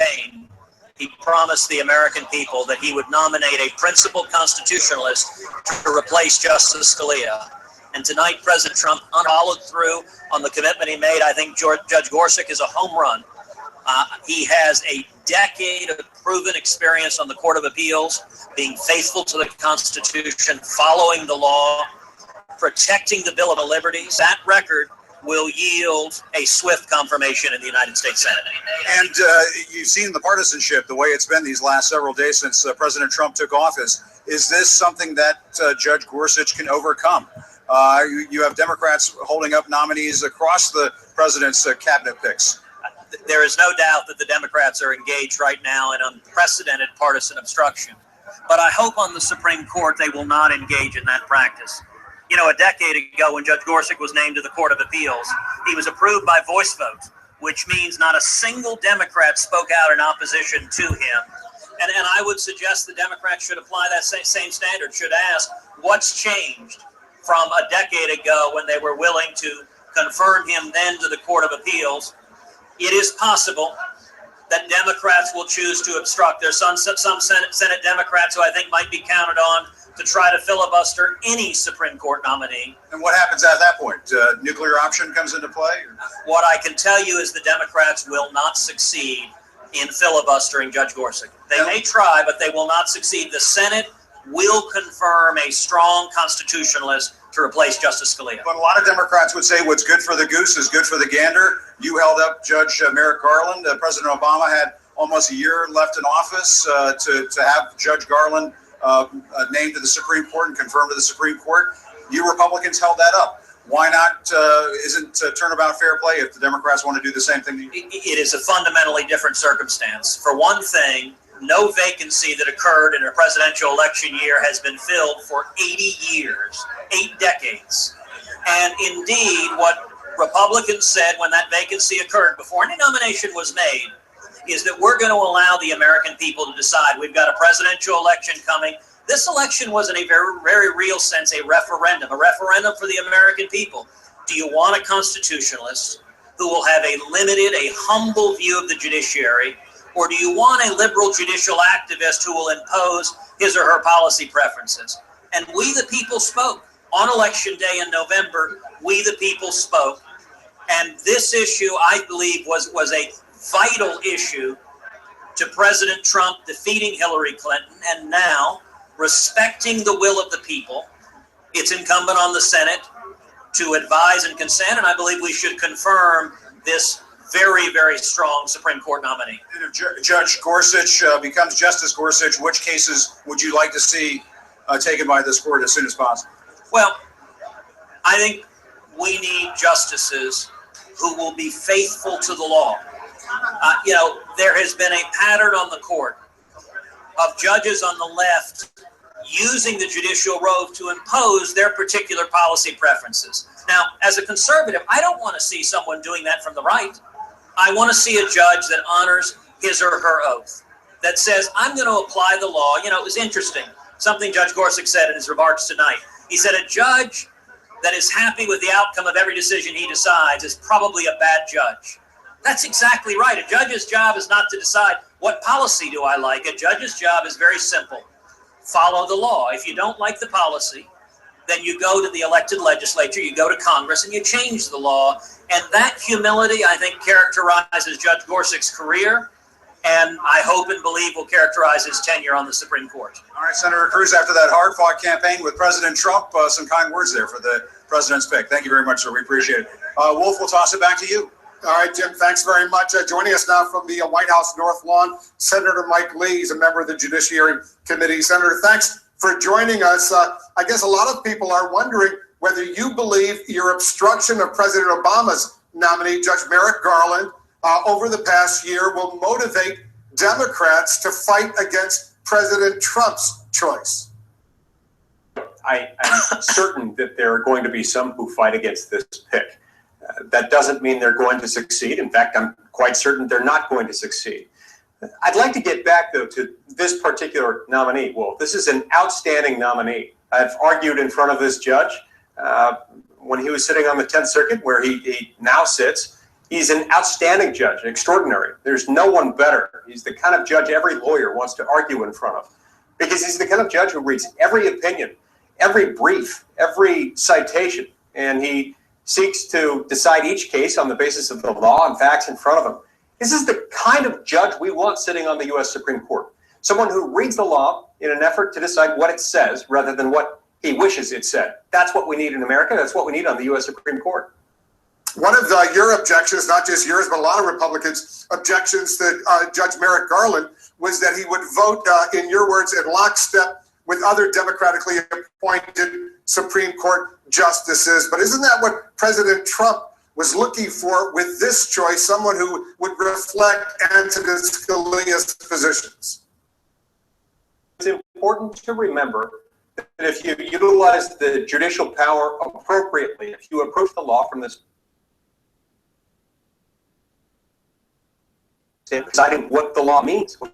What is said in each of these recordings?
campaign, he promised the American people that he would nominate a principled constitutionalist to replace Justice Scalia. And tonight, President Trump followed through on the commitment he made. I think Judge Gorsuch is a home run. He has a decade of proven experience on the Court of Appeals, being faithful to the Constitution, following the law, protecting the Bill of Liberties. That record will yield a swift confirmation in the United States Senate. And you've seen the partisanship, the way it's been these last several days since President Trump took office. Is this something that Judge Gorsuch can overcome? You have Democrats holding up nominees across the president's cabinet picks. There is no doubt that the Democrats are engaged right now in unprecedented partisan obstruction. But I hope on the Supreme Court they will not engage in that practice. You know, a decade ago when Judge Gorsuch was named to the Court of Appeals, he was approved by voice vote, which means not a single Democrat spoke out in opposition to him. And I would suggest the Democrats should apply that same standard, should ask what's changed from a decade ago when they were willing to confirm him then to the Court of Appeals. It is possible that Democrats will choose to obstruct. There's some Senate Democrats who I think might be counted on to try to filibuster any Supreme Court nominee. And what happens at that point? Nuclear option comes into play? What I can tell you is the Democrats will not succeed in filibustering Judge Gorsuch. They may try, but they will not succeed. The Senate will confirm a strong constitutionalist to replace Justice Scalia. But a lot of Democrats would say what's good for the goose is good for the gander. You held up Judge Merrick Garland. President Obama had almost a year left in office to have Judge Garland named to the Supreme Court and confirmed to the Supreme Court. You Republicans held that up. Why not? Isn't turnabout fair play if the Democrats want to do the same thing? It is a fundamentally different circumstance. For one thing, no vacancy that occurred in a presidential election year has been filled for 80 years, 8 decades. And indeed, what Republicans said when that vacancy occurred, before any nomination was made, is that we're going to allow the American people to decide. We've got a presidential election coming. This election was in a very, very real sense a referendum for the American people. Do you want a constitutionalist who will have a limited, a humble view of the judiciary, or do you want a liberal judicial activist who will impose his or her policy preferences? And we, the people, spoke. On Election Day in November, we, the people, spoke. And this issue, I believe, was a vital issue to President Trump defeating Hillary Clinton, and now respecting the will of the people. It's incumbent on the Senate to advise and consent, and I believe we should confirm this very, very strong Supreme Court nominee. And if Judge Gorsuch becomes Justice Gorsuch, which cases would you like to see taken by this court as soon as possible? Well, I think we need justices who will be faithful to the law. There has been a pattern on the court of judges on the left using the judicial robe to impose their particular policy preferences. Now, as a conservative, I don't want to see someone doing that from the right. I want to see a judge that honors his or her oath, that says, I'm going to apply the law. You know, it was interesting, something Judge Gorsuch said in his remarks tonight. He said a judge that is happy with the outcome of every decision he decides is probably a bad judge. That's exactly right. A judge's job is not to decide what policy do I like. A judge's job is very simple. Follow the law. If you don't like the policy, then you go to the elected legislature, you go to Congress, and you change the law. And that humility, I think, characterizes Judge Gorsuch's career, and I hope and believe will characterize his tenure on the Supreme Court. All right, Senator Cruz, after that hard-fought campaign with President Trump, some kind words there for the president's pick. Thank you very much, sir. We appreciate it. Wolf, we'll toss it back to you. All right, Jim, thanks very much. Joining us now from the White House North Lawn, Senator Mike Lee. He's a member of the Judiciary Committee. Senator, thanks for joining us. I guess a lot of people are wondering whether you believe your obstruction of President Obama's nominee, Judge Merrick Garland, over the past year will motivate Democrats to fight against President Trump's choice. I am certain that there are going to be some who fight against this pick. That doesn't mean they're going to succeed. In fact, I'm quite certain they're not going to succeed. I'd like to get back, though, to this particular nominee. Well, this is an outstanding nominee. I've argued in front of this judge when he was sitting on the 10th Circuit, where he now sits, He's an outstanding judge, extraordinary. There's no one better. He's the kind of judge every lawyer wants to argue in front of, because he's the kind of judge who reads every opinion, every brief, every citation, and he seeks to decide each case on the basis of the law and facts in front of him. This is the kind of judge we want sitting on the U.S. Supreme Court. Someone who reads the law in an effort to decide what it says rather than what he wishes it said. That's what we need in America. That's what we need on the U.S. Supreme Court. One of your objections, not just yours, but a lot of Republicans' objections to Judge Merrick Garland was that he would vote, in your words, in lockstep with other democratically appointed Supreme Court justices. But isn't that what President Trump was looking for with this choice, someone who would reflect Antonin Scalia's positions? It's important to remember that if you utilize the judicial power appropriately, if you approach the law from this deciding what the law means, which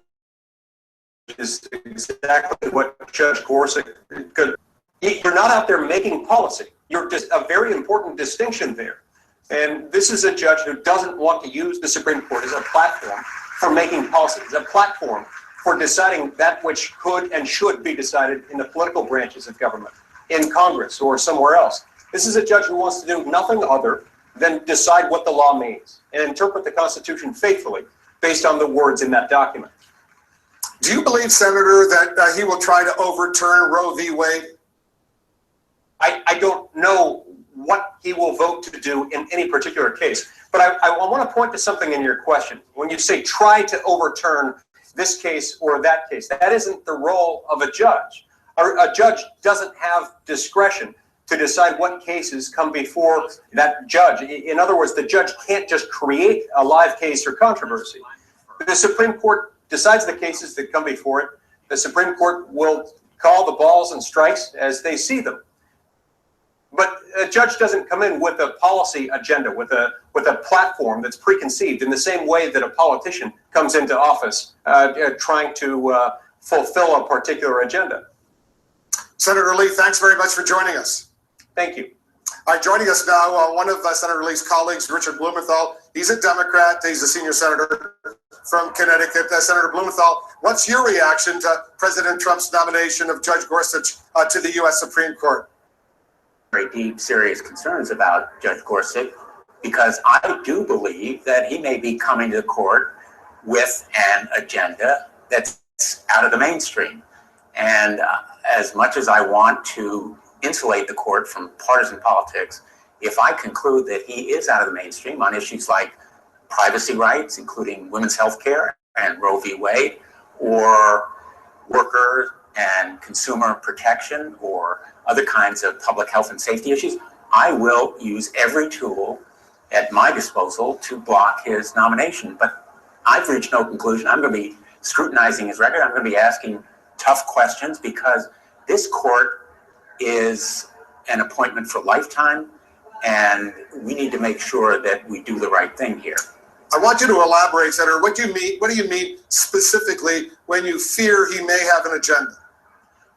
is exactly what Judge Gorsuch could. You're not out there making policy. You're just a very important distinction there. And this is a judge who doesn't want to use the Supreme Court as a platform for making policy, as a platform for deciding that which could and should be decided in the political branches of government, in Congress or somewhere else. This is a judge who wants to do nothing other than decide what the law means and interpret the Constitution faithfully based on the words in that document. Do you believe, Senator, that he will try to overturn Roe v. Wade? I don't know what he will vote to do in any particular case, but I want to point to something in your question. When you say try to overturn this case or that case, that isn't the role of a judge. A judge doesn't have discretion to decide what cases come before that judge. In other words, the judge can't just create a live case or controversy. The Supreme Court decides the cases that come before it. The Supreme Court will call the balls and strikes as they see them. But a judge doesn't come in with a policy agenda, with a platform that's preconceived in the same way that a politician comes into office trying to fulfill a particular agenda. Senator Lee, thanks very much for joining us. Thank you. All right, joining us now, one of Senator Lee's colleagues, Richard Blumenthal. He's a Democrat. He's a senior senator from Connecticut. Senator Blumenthal, what's your reaction to President Trump's nomination of Judge Gorsuch to the U.S. Supreme Court? Very deep, serious concerns about Judge Gorsuch, because I do believe that he may be coming to the court with an agenda that's out of the mainstream. And as much as I want to insulate the court from partisan politics, if I conclude that he is out of the mainstream on issues like privacy rights, including women's health care and Roe v. Wade, or worker and consumer protection, or other kinds of public health and safety issues, I will use every tool at my disposal to block his nomination. But I've reached no conclusion. I'm going to be scrutinizing his record. I'm going to be asking tough questions, because this court is an appointment for lifetime, and we need to make sure that we do the right thing here. I want you to elaborate, Senator. What do you mean specifically when you fear he may have an agenda?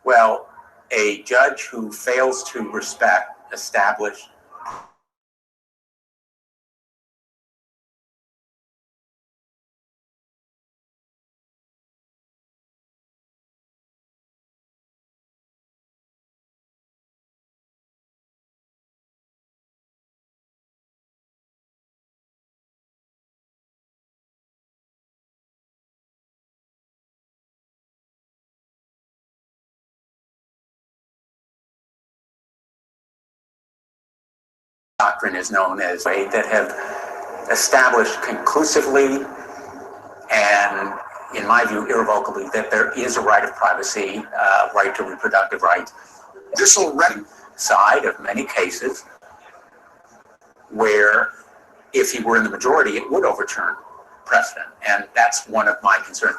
Well, a judge who fails to respect established doctrine is known as that have established conclusively and, in my view, irrevocably, that there is a right of privacy, right to reproductive rights. Additional side of many cases where, if he were in the majority, it would overturn precedent, and that's one of my concerns.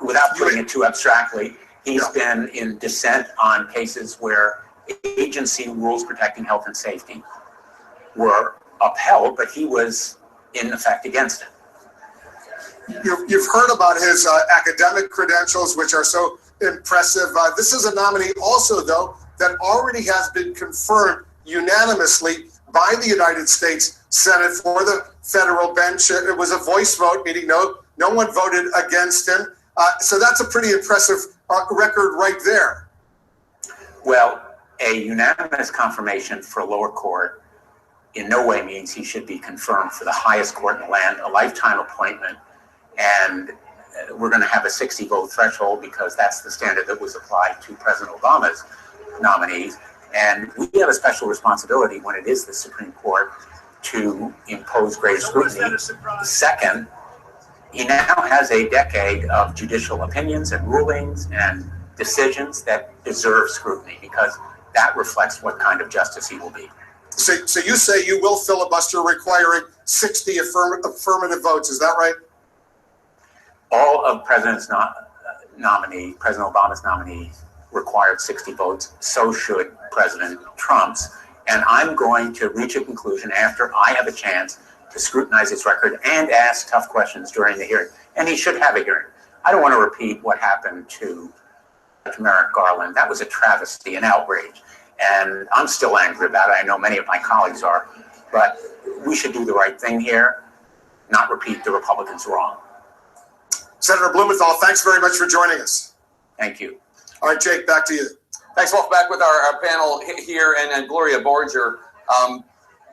Without putting it too abstractly, he's been in dissent on cases where agency rules protecting health and safety were upheld, but he was in effect against it. You've heard about his academic credentials, which are so impressive. This is a nominee also, though, that already has been confirmed unanimously by the United States Senate for the federal bench. It was a voice vote, meaning no one voted against him. So that's a pretty impressive record right there. Well, a unanimous confirmation for a lower court in no way means he should be confirmed for the highest court in the land, a lifetime appointment. And we're going to have a 60-vote threshold because that's the standard that was applied to President Obama's nominees. And we have a special responsibility when it is the Supreme Court to impose greater scrutiny. Second, he now has a decade of judicial opinions and rulings and decisions that deserve scrutiny because that reflects what kind of justice he will be. So you say you will filibuster requiring 60 affirmative votes, is that right? All of President Obama's nominees required 60 votes, so should President Trump's. And I'm going to reach a conclusion after I have a chance to scrutinize his record and ask tough questions during the hearing. And he should have a hearing. I don't want to repeat what happened to Merrick Garland. That was a travesty, an outrage. And I'm still angry about it. I know many of my colleagues are. But we should do the right thing here, not repeat the Republicans' wrong. Senator Blumenthal, thanks very much for joining us. Thank you. All right, Jake, back to you. Thanks. Welcome back with our panel here, and Gloria Borger.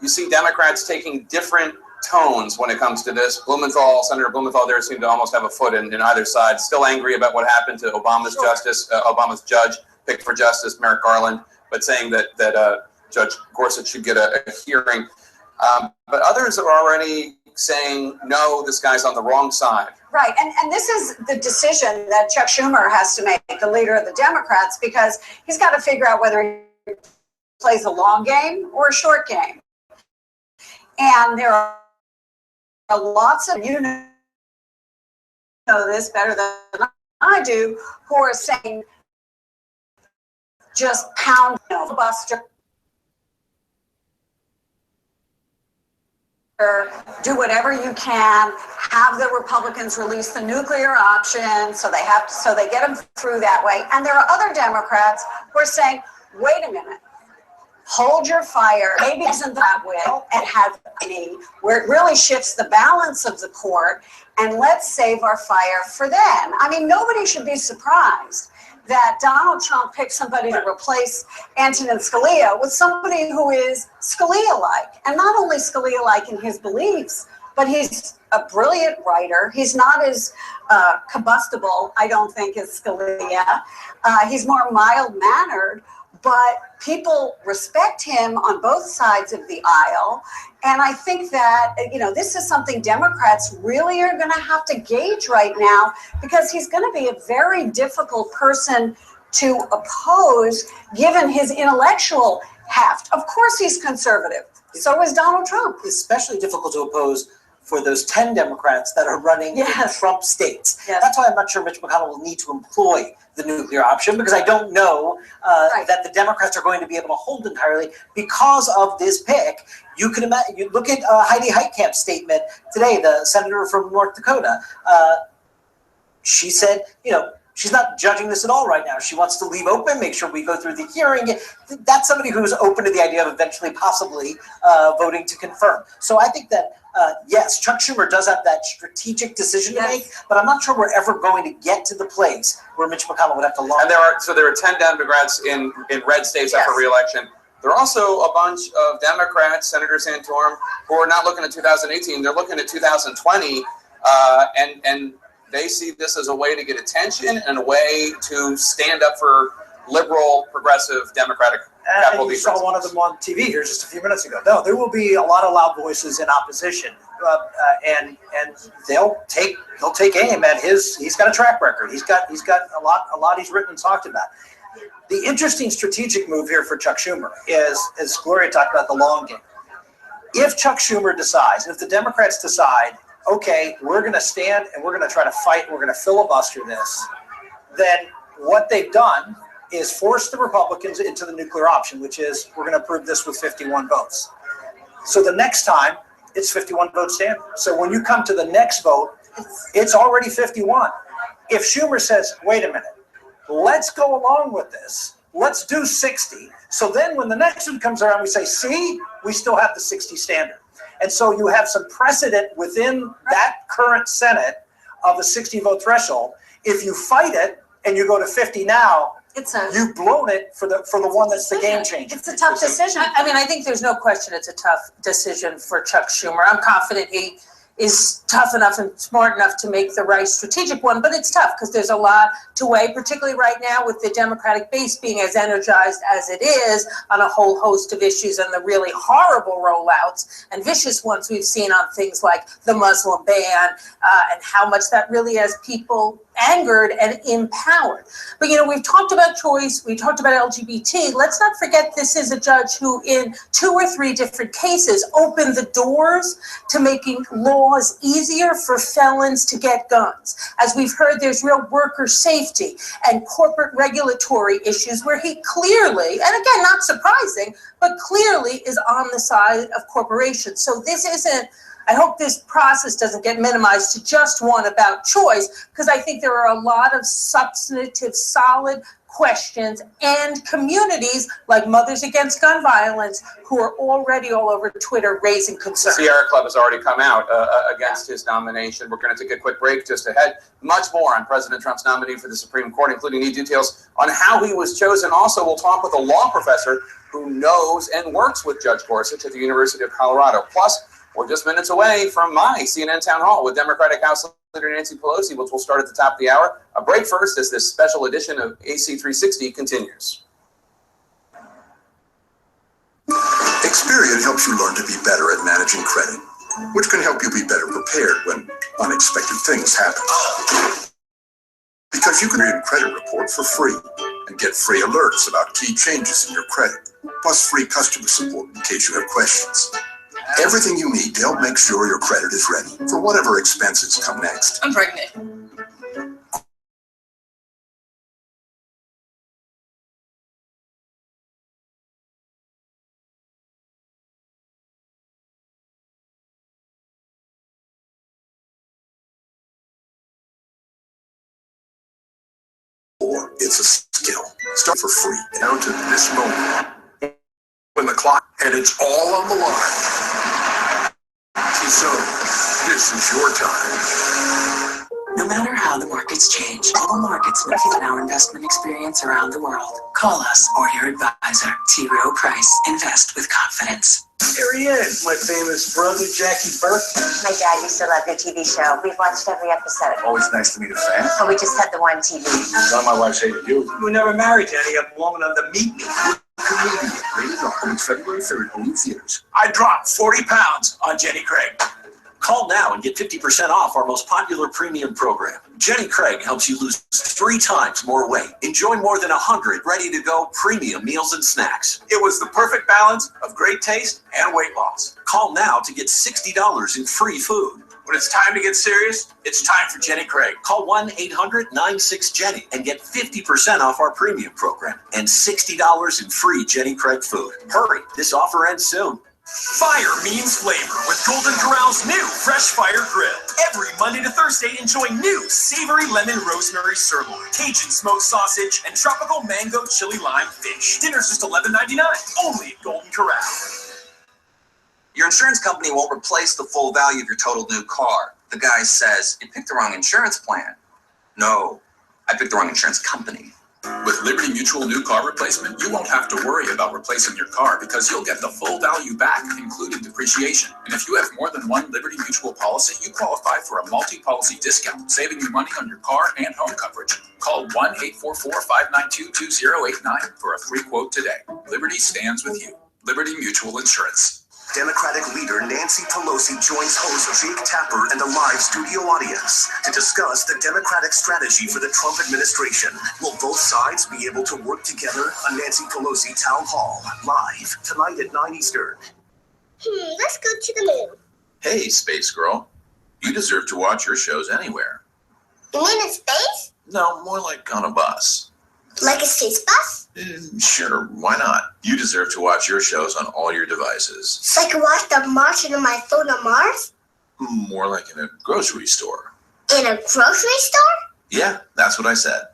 You see Democrats taking different tones when it comes to this. Senator Blumenthal there seemed to almost have a foot in either side, still angry about what happened to Obama's Obama's judge picked for justice, Merrick Garland, but saying that Judge Gorsuch should get a hearing. But others are already saying, no, this guy's on the wrong side. Right, and this is the decision that Chuck Schumer has to make, the leader of the Democrats, because he's got to figure out whether he plays a long game or a short game. And there are lots of, you know this better than I do, who are saying, just pound filibuster. Do whatever you can, have the Republicans release the nuclear option so they get them through that way. And there are other Democrats who are saying, wait a minute, hold your fire. Maybe isn't that will and have any where it really shifts the balance of the court, and let's save our fire for then. I mean, nobody should be surprised that Donald Trump picked somebody to replace Antonin Scalia with somebody who is Scalia-like. And not only Scalia-like in his beliefs, but he's a brilliant writer. He's not as combustible, I don't think, as Scalia. He's more mild-mannered, but people respect him on both sides of the aisle. And I think that, this is something Democrats really are going to have to gauge right now, because he's going to be a very difficult person to oppose given his intellectual heft. Of course he's conservative. So is Donald Trump. Especially difficult to oppose for those 10 Democrats that are running in Trump states. Yes. That's why I'm not sure Mitch McConnell will need to employ the nuclear option, because I don't know that the Democrats are going to be able to hold entirely because of this pick. You can imagine, you look at Heidi Heitkamp's statement today, the senator from North Dakota. She said, she's not judging this at all right now. She wants to leave open, make sure we go through the hearing. That's somebody who's open to the idea of eventually possibly voting to confirm. So I think that, yes, Chuck Schumer does have that strategic decision to make, but I'm not sure we're ever going to get to the place where Mitch McConnell would have to launch. And there are 10 Democrats in red states up for re-election. There are also a bunch of Democrats, Senator Santorum, who are not looking at 2018. They're looking at 2020, and they see this as a way to get attention and a way to stand up for liberal, progressive, democratic capital You saw one of them on TV here just a few minutes ago. No, there will be a lot of loud voices in opposition, and he'll take aim at he's got a track record. He's got a lot he's written and talked about. The interesting strategic move here for Chuck Schumer is, as Gloria talked about, the long game. If Chuck Schumer decides, and if the Democrats decide, okay, we're going to stand and we're going to try to fight, we're going to filibuster this, then what they've done is force the Republicans into the nuclear option, which is we're going to approve this with 51 votes. So the next time, it's 51 vote standard. So when you come to the next vote, it's already 51. If Schumer says, wait a minute, let's go along with this, let's do 60. So then when the next one comes around, we say, see, we still have the 60 standard. And so you have some precedent within that current Senate of a 60 vote threshold. If you fight it and you go to 50 now, you've blown it for the one that's the game changer. It's a tough decision. I mean, I think there's no question it's a tough decision for Chuck Schumer. I'm confident he is tough enough and smart enough to make the right strategic one, but it's tough because there's a lot to weigh, particularly right now with the Democratic base being as energized as it is on a whole host of issues and the really horrible rollouts and vicious ones we've seen on things like the Muslim ban and how much that really has people angered and empowered. But, you know, we've talked about choice, we talked about LGBT. Let's not forget this is a judge who in 2 or 3 different cases opened the doors to making laws easier for felons to get guns. As we've heard, there's real worker safety and corporate regulatory issues where he clearly, and again, not surprising, but clearly is on the side of corporations. So this isn't, I hope this process doesn't get minimized to just one about choice, because I think there are a lot of substantive, solid questions and communities like Mothers Against Gun Violence who are already all over Twitter raising The concerns. Sierra Club has already come out against his nomination. We're going to take a quick break just ahead. Much more on President Trump's nominee for the Supreme Court, including new details on how he was chosen. Also, we'll talk with a law professor who knows and works with Judge Gorsuch at the University of Colorado. Plus, we're just minutes away from my CNN town hall with Democratic House Leader Nancy Pelosi, which will start at the top of the hour. A break first as this special edition of AC 360 continues. Experian helps you learn to be better at managing credit, which can help you be better prepared when unexpected things happen. Because you can read a credit report for free and get free alerts about key changes in your credit, plus free customer support in case you have questions. Everything you need to help make sure your credit is ready for whatever expenses come next. I'm pregnant. Or it's a skill. Start for free down to this moment when the clock, and it's all on the line. So this is your time. No matter how the markets change, global markets may fit our investment experience around the world. Call us or your advisor. T. Rowe Price. Invest with confidence. Here he is, my famous brother, Jackie Burke. My dad used to love your TV show. We've watched every episode. Always nice to meet a fan. Oh, we just had the one TV. None of my wife hated you. You were never married to any of them long enough to meet me. Comedian, rated R, coming February 3rd, only theaters. I dropped 40 pounds on Jenny Craig. Call now and get 50% off our most popular premium program. Jenny Craig helps you lose 3 times more weight. Enjoy more than 100 ready-to-go premium meals and snacks. It was the perfect balance of great taste and weight loss. Call now to get $60 in free food. When it's time to get serious, it's time for Jenny Craig. Call 1-800-96-JENNY and get 50% off our premium program and $60 in free Jenny Craig food. Hurry, this offer ends soon. Fire means flavor with Golden Corral's new Fresh Fire Grill. Every Monday to Thursday, enjoy new savory lemon rosemary sirloin, Cajun smoked sausage, and tropical mango chili lime fish. Dinner's just $11.99, only at Golden Corral. Your insurance company won't replace the full value of your total new car. The guy says, you picked the wrong insurance plan. No, I picked the wrong insurance company. With Liberty Mutual new car replacement, you won't have to worry about replacing your car because you'll get the full value back, including depreciation. And if you have more than one Liberty Mutual policy, you qualify for a multi-policy discount, saving you money on your car and home coverage. Call 1-844-592-2089 for a free quote today. Liberty stands with you. Liberty Mutual Insurance. Democratic leader Nancy Pelosi joins host Jake Tapper and a live studio audience to discuss the Democratic strategy for the Trump administration. Will both sides be able to work together? A Nancy Pelosi town hall, live tonight at 9 Eastern. Let's go to the moon. Hey, Space Girl. You deserve to watch your shows anywhere. You mean in space? No, more like on a bus. Like a space bus? Sure, why not? You deserve to watch your shows on all your devices. So I can watch the Martian on my phone on Mars? More like in a grocery store. In a grocery store? Yeah, that's what I said.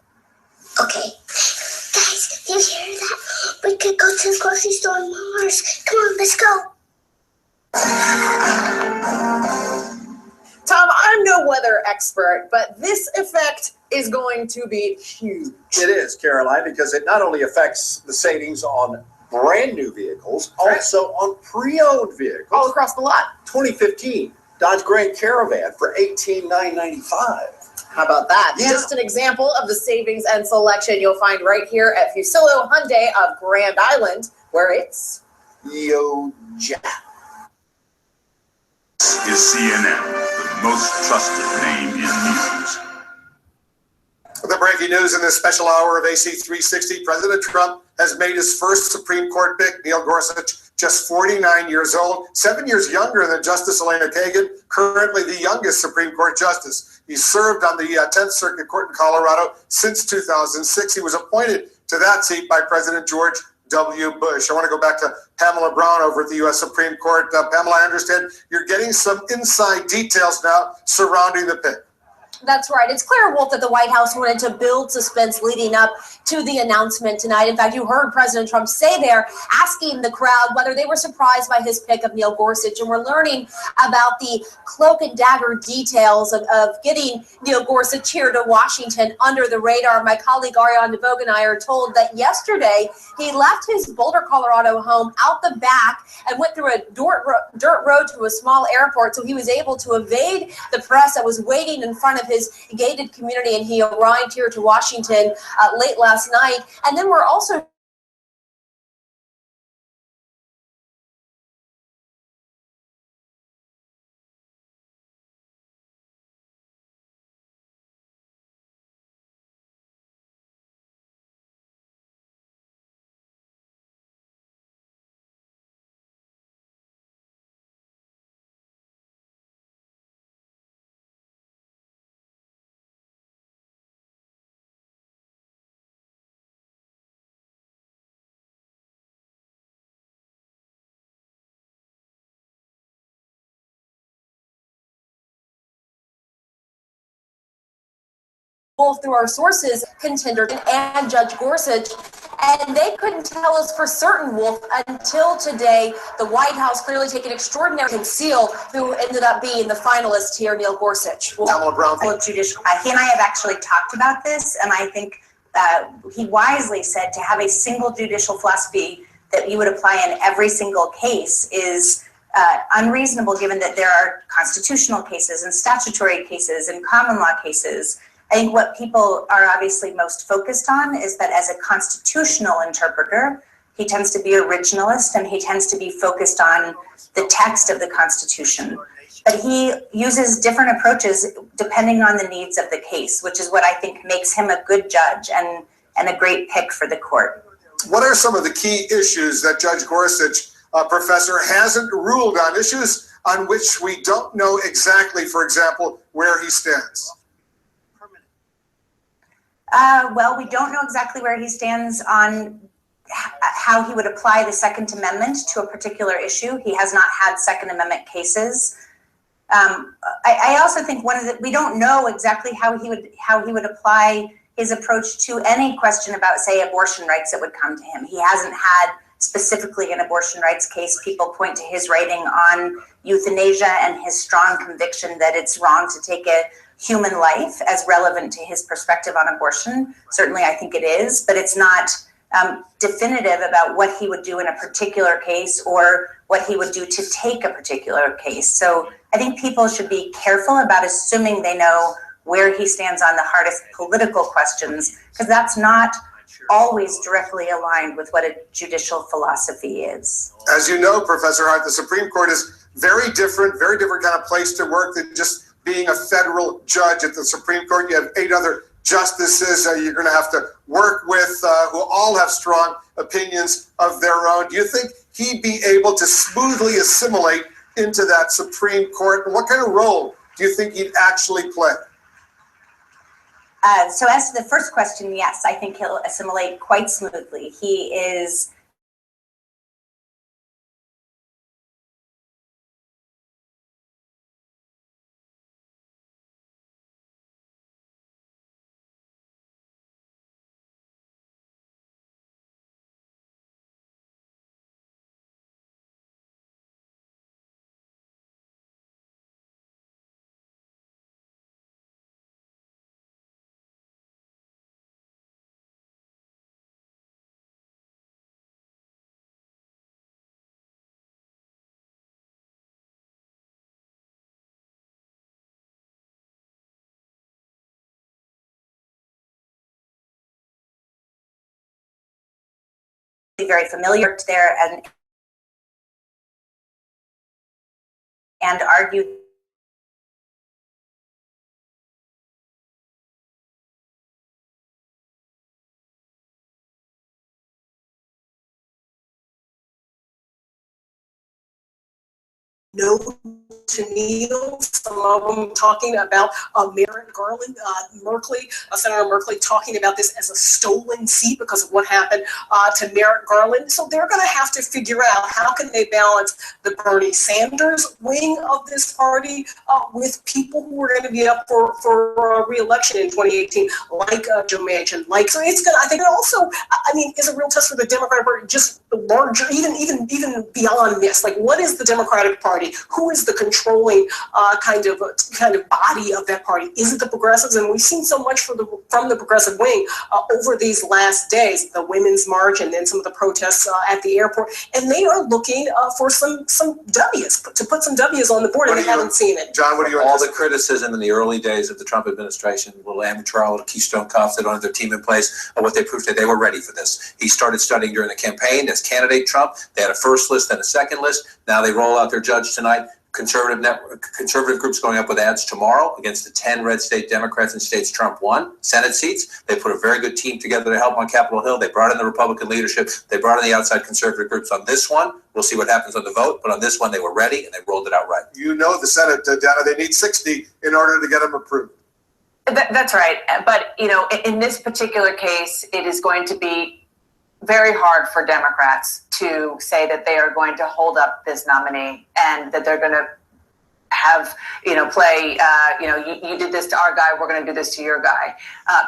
Okay. Guys, did you hear that? We could go to the grocery store on Mars. Come on, let's go. Tom, I'm no weather expert, but this effect is going to be huge. It is, Caroline, because it not only affects the savings on brand new vehicles, also on pre-owned vehicles. All across the lot. 2015 Dodge Grand Caravan for $18,995. How about that? Yeah. Just an example of the savings and selection you'll find right here at Fusillo Hyundai of Grand Island, where it's Yo Jack. Is CNN, the most trusted name in news. The breaking news in this special hour of AC 360, President Trump has made his first Supreme Court pick, Neil Gorsuch, just 49 years old, 7 years younger than Justice Elena Kagan, currently the youngest Supreme Court justice. He served on the 10th Circuit Court in Colorado since 2006. He was appointed to that seat by President George W. Bush. I want to go back to Pamela Brown over at the U.S. Supreme Court. Pamela, I understand you're getting some inside details now surrounding the pick. That's right. It's clear, Wolf, that the White House wanted to build suspense leading up to the announcement tonight. In fact, you heard President Trump say there, asking the crowd whether they were surprised by his pick of Neil Gorsuch. And we're learning about the cloak and dagger details of getting Neil Gorsuch here to Washington under the radar. My colleague Ariane DeVogue and I are told that yesterday he left his Boulder, Colorado home out the back and went through a dirt road to a small airport. So he was able to evade the press that was waiting in front of his gated community, and he arrived here to Washington late last night. And then we're also both through our sources, contender and Judge Gorsuch, and they couldn't tell us for certain, Wolf, until today. The White House clearly taking extraordinary conceal who ended up being the finalist here, Neil Gorsuch. Pamela Brown. Judicial. He and I have actually talked about this, and I think he wisely said to have a single judicial philosophy that you would apply in every single case is unreasonable, given that there are constitutional cases and statutory cases and common law cases. I think what people are obviously most focused on is that as a constitutional interpreter, he tends to be originalist and he tends to be focused on the text of the Constitution. But he uses different approaches depending on the needs of the case, which is what I think makes him a good judge and a great pick for the court. What are some of the key issues that Judge Gorsuch, Professor, hasn't ruled on, issues on which we don't know exactly, for example, where he stands? Well, we don't know exactly where he stands on how he would apply the Second Amendment to a particular issue. He has not had Second Amendment cases. I also think we don't know exactly how he would apply his approach to any question about, say, abortion rights that would come to him. He hasn't had specifically an abortion rights case. People point to his writing on euthanasia and his strong conviction that it's wrong to take a human life as relevant to his perspective on abortion. Certainly, I think it is, but it's not definitive about what he would do in a particular case or what he would do to take a particular case. So I think people should be careful about assuming they know where he stands on the hardest political questions, because that's not always directly aligned with what a judicial philosophy is. As you know, Professor Hart, the Supreme Court is very different kind of place to work than just being a federal judge. At the Supreme Court, you have 8 other justices you're going to have to work with who all have strong opinions of their own. Do you think he'd be able to smoothly assimilate into that Supreme Court? And what kind of role do you think he'd actually play? So as to the first question, yes, I think he'll assimilate quite smoothly. He is very familiar there and argued no to kneel, some of them talking about Merrick Garland, Senator Merkley talking about this as a stolen seat because of what happened to Merrick Garland. So they're going to have to figure out how can they balance the Bernie Sanders wing of this party with people who are going to be up for re-election in 2018, like Joe Manchin. So it's going to, I think it also, I mean, is a real test for the Democratic Party, just larger, even beyond this. Like, what is the Democratic Party? Who is the controlling kind of body of that party? Is it the progressives? And we've seen so much from the progressive wing over these last days, the Women's March and then some of the protests at the airport. And they are looking for some W's, to put some W's on the board, and they haven't seen it. John, what do you all the criticism in the early days of the Trump administration, little amateur hour, little Keystone Cops that don't have their team in place, and what they proved that they were ready for this. He started studying during the campaign as candidate Trump. They had a first list, then a second list. Now they roll out their judge tonight. Conservative groups going up with ads tomorrow against the 10 red state Democrats in states Trump won, Senate seats. They put a very good team together to help on Capitol Hill. They brought in the Republican leadership. They brought in the outside conservative groups on this one. We'll see what happens on the vote, but on this one, they were ready and they rolled it out right. You know the Senate, Dana, they need 60 in order to get them approved. That's right. But, you know, in this particular case, it is going to be very hard for Democrats to say that they are going to hold up this nominee and that they're going to have, play, you did this to our guy, we're going to do this to your guy,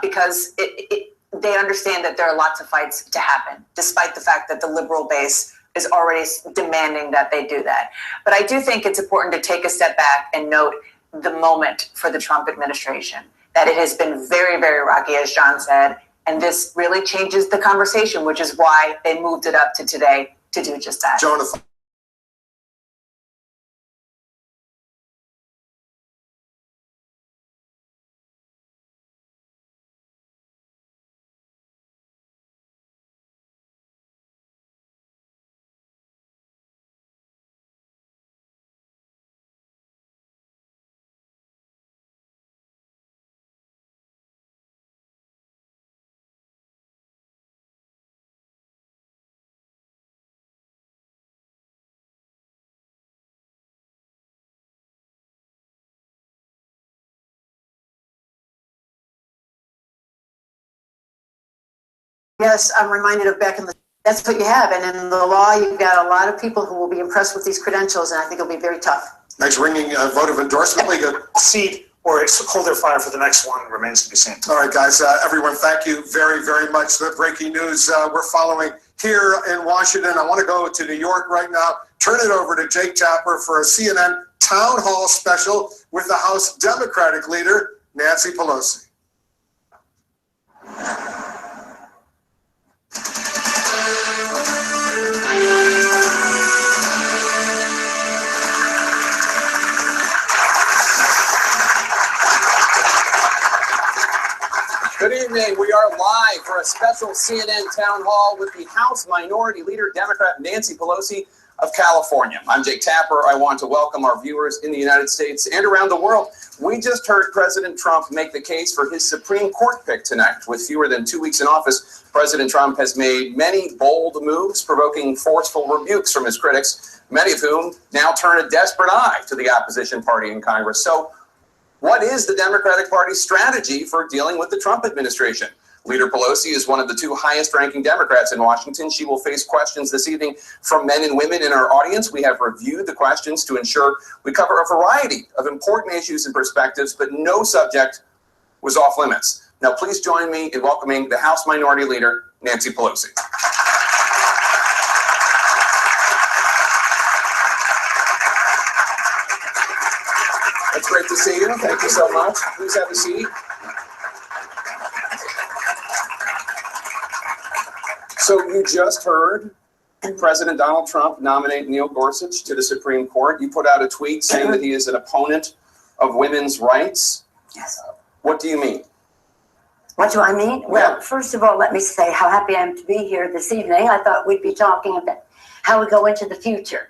because they understand that there are lots of fights to happen, despite the fact that the liberal base is already demanding that they do that. But I do think it's important to take a step back and note the moment for the Trump administration, that it has been very, very rocky, as John said, and this really changes the conversation, which is why they moved it up to today to do just that. Jonathan. Yes, I'm reminded of back in the, that's what you have. And in the law, you've got a lot of people who will be impressed with these credentials, and I think it'll be very tough. Next ringing vote of endorsement. We got seat or hold their fire for the next one remains to be seen. All right, guys, everyone, thank you very, very much. The breaking news we're following here in Washington. I want to go to New York right now. Turn it over to Jake Tapper for a CNN town hall special with the House Democratic leader, Nancy Pelosi. Good evening. We are live for a special CNN town hall with the House Minority Leader, Democrat Nancy Pelosi of California. I'm Jake Tapper. I want to welcome our viewers in the United States and around the world. We just heard President Trump make the case for his Supreme Court pick tonight. With fewer than 2 weeks in office, President Trump has made many bold moves, provoking forceful rebukes from his critics, many of whom now turn a desperate eye to the opposition party in Congress. So, what is the Democratic Party's strategy for dealing with the Trump administration? Leader Pelosi is one of the two highest-ranking Democrats in Washington. She will face questions this evening from men and women in our audience. We have reviewed the questions to ensure we cover a variety of important issues and perspectives, but no subject was off limits. Now, please join me in welcoming the House Minority Leader, Nancy Pelosi. It's great to see you. Thank you so much. Please have a seat. So you just heard President Donald Trump nominate Neil Gorsuch to the Supreme Court. You put out a tweet saying that he is an opponent of women's rights. Yes. What do you mean? What do I mean? Well, first of all, let me say how happy I am to be here this evening. I thought we'd be talking about how we go into the future.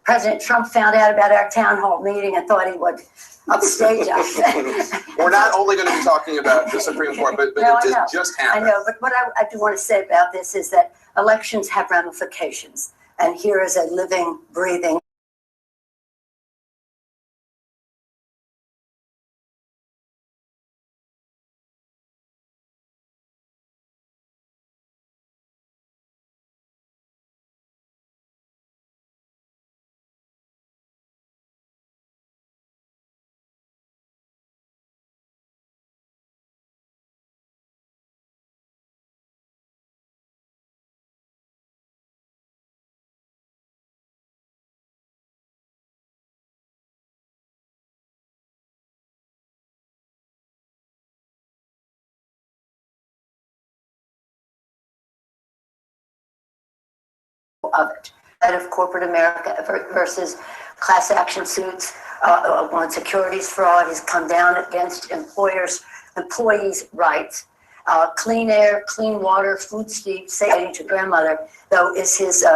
President Trump found out about our town hall meeting and thought he would upstage us. We're not only going to be talking about the Supreme Court, but No, it I just happened. I know, but what I do want to say about this is that elections have ramifications. And here is a living, breathing of it. That of corporate America versus class action suits on securities fraud has come down against employees' rights. Clean air, clean water, food safety to grandmother, though, is his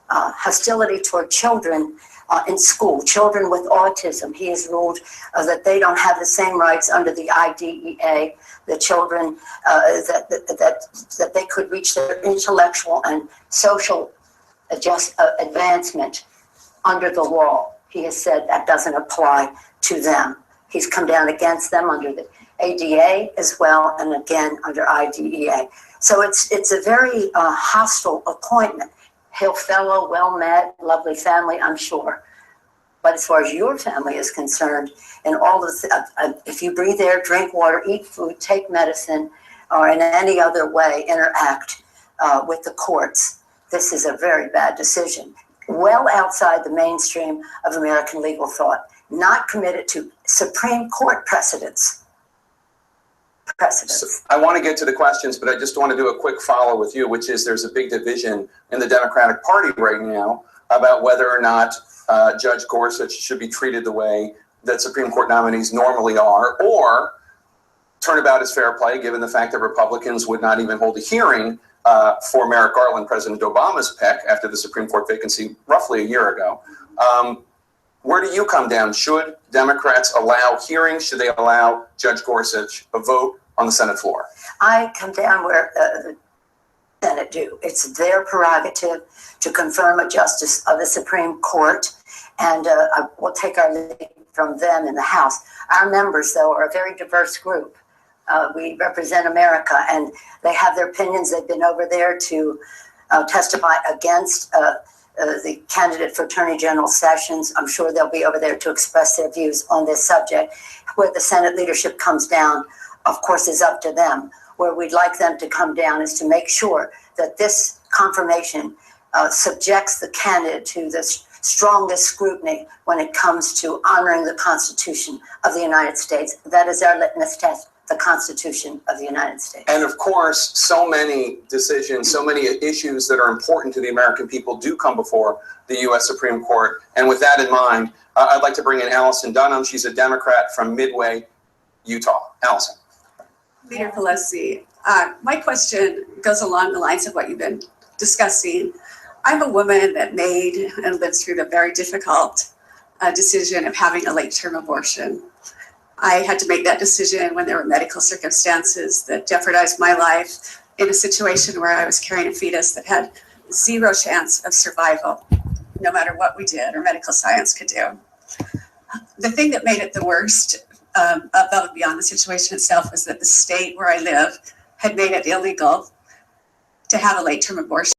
hostility toward children in school, children with autism. He has ruled that they don't have the same rights under the IDEA, the children, that they could reach their intellectual and social advancement under the law. He has said that doesn't apply to them. He's come down against them under the ADA as well, and again under IDEA. So it's a very hostile appointment. Hail fellow, well met, lovely family, I'm sure. But as far as your family is concerned, and all of if you breathe air, drink water, eat food, take medicine, or in any other way interact with the courts, this is a very bad decision. Well outside the mainstream of American legal thought, not committed to Supreme Court precedents. I want to get to the questions, but I just want to do a quick follow with you, which is there's a big division in the Democratic Party right now about whether or not Judge Gorsuch should be treated the way that Supreme Court nominees normally are, or turnabout is fair play, given the fact that Republicans would not even hold a hearing for Merrick Garland, President Obama's pick, after the Supreme Court vacancy roughly a year ago. Where do you come down? Should Democrats allow hearings? Should they allow Judge Gorsuch a vote on the Senate floor? I come down where the Senate do. It's their prerogative to confirm a justice of the Supreme Court, and we'll take our lead from them in the House. Our members, though, are a very diverse group. We represent America, and they have their opinions. They've been over there to testify against the candidate for Attorney General Sessions. I'm sure they'll be over there to express their views on this subject. Where the Senate leadership comes down, of course, is up to them. Where we'd like them to come down is to make sure that this confirmation subjects the candidate to the strongest scrutiny when it comes to honoring the Constitution of the United States. That is our litmus test, the Constitution of the United States. And of course, so many decisions, so many issues that are important to the American people do come before the U.S. Supreme Court. And with that in mind, I'd like to bring in Allison Dunham. She's a Democrat from Midway, Utah. Allison. Leader Pelosi, my question goes along the lines of what you've been discussing. I'm a woman that made and lived through the very difficult decision of having a late-term abortion. I had to make that decision when there were medical circumstances that jeopardized my life in a situation where I was carrying a fetus that had zero chance of survival, no matter what we did or medical science could do. The thing that made it the worst, above and beyond the situation itself, was that the state where I live had made it illegal to have a late-term abortion.